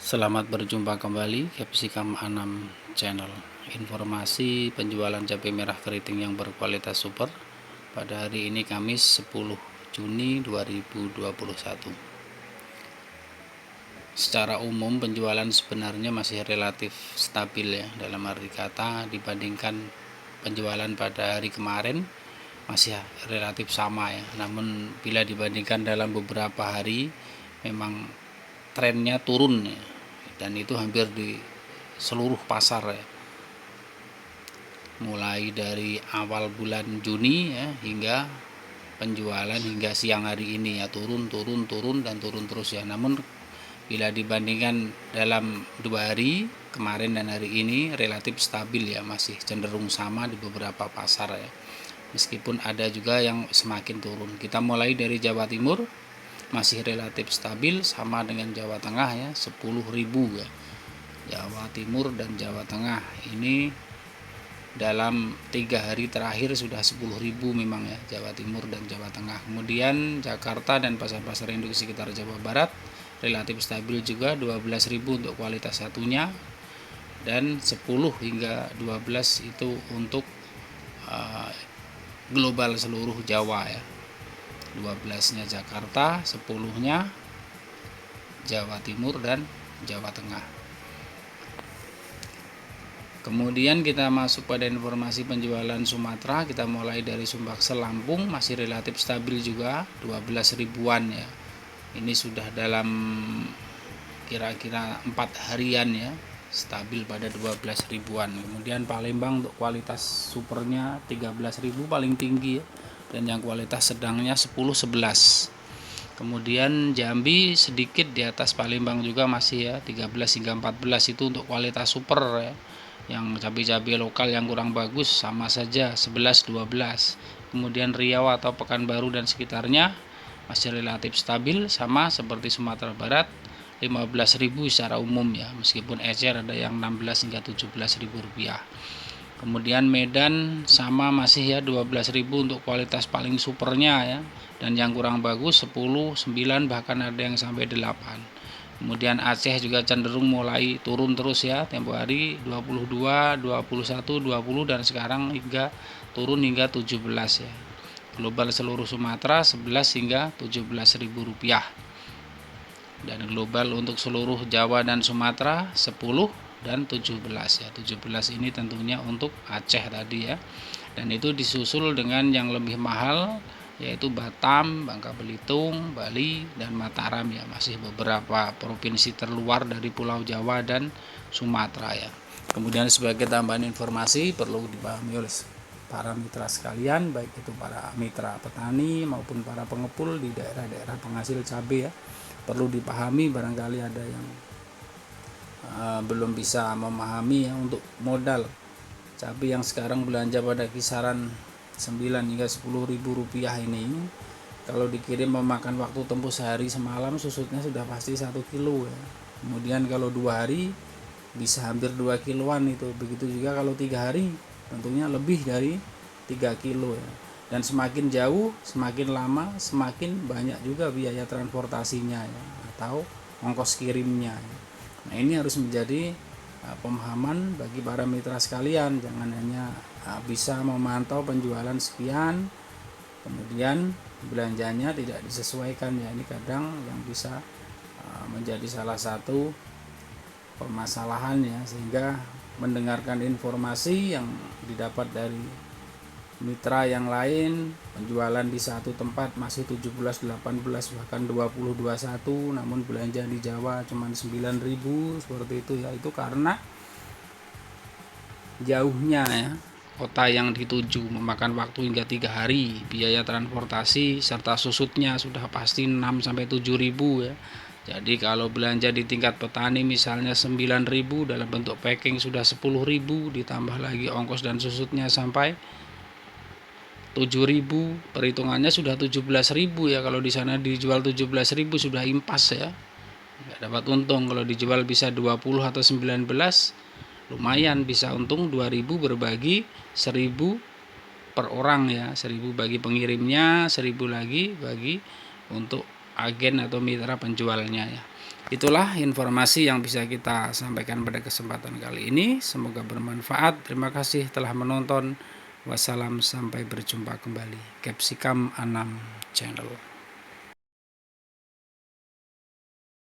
Selamat berjumpa kembali Capsicum Anam Channel. Informasi penjualan cabai merah keriting yang berkualitas super pada hari ini Kamis 10 Juni 2021. Secara umum penjualan sebenarnya masih relatif stabil ya, dalam arti kata dibandingkan penjualan pada hari kemarin masih relatif sama ya. Namun bila dibandingkan dalam beberapa hari memang trennya turun ya, dan itu hampir di seluruh pasar ya, mulai dari awal bulan Juni ya hingga penjualan hingga siang hari ini ya, turun dan turun terus ya. Namun bila dibandingkan dalam 2 hari kemarin dan hari ini relatif stabil ya, masih cenderung sama di beberapa pasar ya, meskipun ada juga yang semakin turun. Kita mulai dari Jawa Timur, masih relatif stabil sama dengan Jawa Tengah ya, 10.000 ya. Jawa Timur dan Jawa Tengah ini dalam 3 hari terakhir sudah 10.000 memang ya, Jawa Timur dan Jawa Tengah. Kemudian Jakarta dan pasar-pasar induk sekitar Jawa Barat relatif stabil juga, 12.000 untuk kualitas satunya, dan 10 hingga 12 itu untuk global seluruh Jawa ya. 12-nya Jakarta, 10-nya Jawa Timur dan Jawa Tengah. Kemudian kita masuk pada informasi penjualan Sumatera. Kita mulai dari Sumbaksel Lampung, masih relatif stabil juga, 12 ribuan ya. Ini sudah dalam kira-kira 4 harian ya, stabil pada 12 ribuan. Kemudian Palembang untuk kualitas supernya 13.000 paling tinggi ya, dan yang kualitas sedangnya 10-11. Kemudian Jambi sedikit di atas Palembang juga masih ya, 13 hingga 14 itu untuk kualitas super ya. Yang cabai-cabai lokal yang kurang bagus sama saja 11-12. Kemudian Riau atau Pekanbaru dan sekitarnya masih relatif stabil, sama seperti Sumatera Barat, 15.000 secara umum ya, meskipun ecer ada yang 16 hingga 17.000 rupiah. Kemudian Medan sama masih ya, 12.000 untuk kualitas paling supernya ya, dan yang kurang bagus 10, 9, bahkan ada yang sampai 8. Kemudian Aceh juga cenderung mulai turun terus ya, tempo hari 22, 21, 20 dan sekarang hingga turun hingga 17 ya. Global seluruh Sumatera 11 hingga 17.000 rupiah. Dan global untuk seluruh Jawa dan Sumatera 10 dan 17 ya. 17 ini tentunya untuk Aceh tadi ya. Dan itu disusul dengan yang lebih mahal, yaitu Batam, Bangka Belitung, Bali, dan Mataram ya, masih beberapa provinsi terluar dari Pulau Jawa dan Sumatera ya. Kemudian sebagai tambahan informasi perlu dipahami oleh para mitra sekalian, baik itu para mitra petani maupun para pengepul di daerah-daerah penghasil cabai ya, perlu dipahami barangkali ada yang belum bisa memahami ya, untuk modal cabai yang sekarang belanja pada kisaran 9 hingga 10.000 rupiah ini, kalau dikirim memakan waktu tempuh sehari semalam, susutnya sudah pasti 1 kilo ya. Kemudian kalau 2 hari bisa hampir 2 kiloan itu. Begitu juga kalau 3 hari tentunya lebih dari 3 kilo ya. Dan semakin jauh, semakin lama, semakin banyak juga biaya transportasinya ya, atau ongkos kirimnya ya. Nah, ini harus menjadi pemahaman bagi para mitra sekalian. Jangan hanya bisa memantau penjualan sekian kemudian belanjanya tidak disesuaikan ya, ini kadang yang bisa menjadi salah satu permasalahan ya, sehingga mendengarkan informasi yang didapat dari mitra yang lain, penjualan di satu tempat masih 17, 18, bahkan 20, 21, namun belanja di Jawa cuma 9.000 seperti itu ya. Itu karena jauhnya ya, kota yang dituju memakan waktu hingga 3 hari, biaya transportasi serta susutnya sudah pasti 6 sampai 7.000 ya. Jadi kalau belanja di tingkat petani misalnya 9.000 dalam bentuk packing sudah 10.000, ditambah lagi ongkos dan susutnya sampai 7.000, perhitungannya sudah 17.000 ya. Kalau di sana dijual 17.000 sudah impas ya, nggak dapat untung. Kalau dijual bisa 20 atau 19, lumayan bisa untung 2.000 berbagi 1.000 per orang ya, 1.000 bagi pengirimnya, 1.000 lagi bagi untuk agen atau mitra penjualnya ya. Itulah informasi yang bisa kita sampaikan pada kesempatan kali ini. Semoga bermanfaat. Terima kasih telah menonton. Wassalam, sampai berjumpa kembali. Capsicum Anam Channel.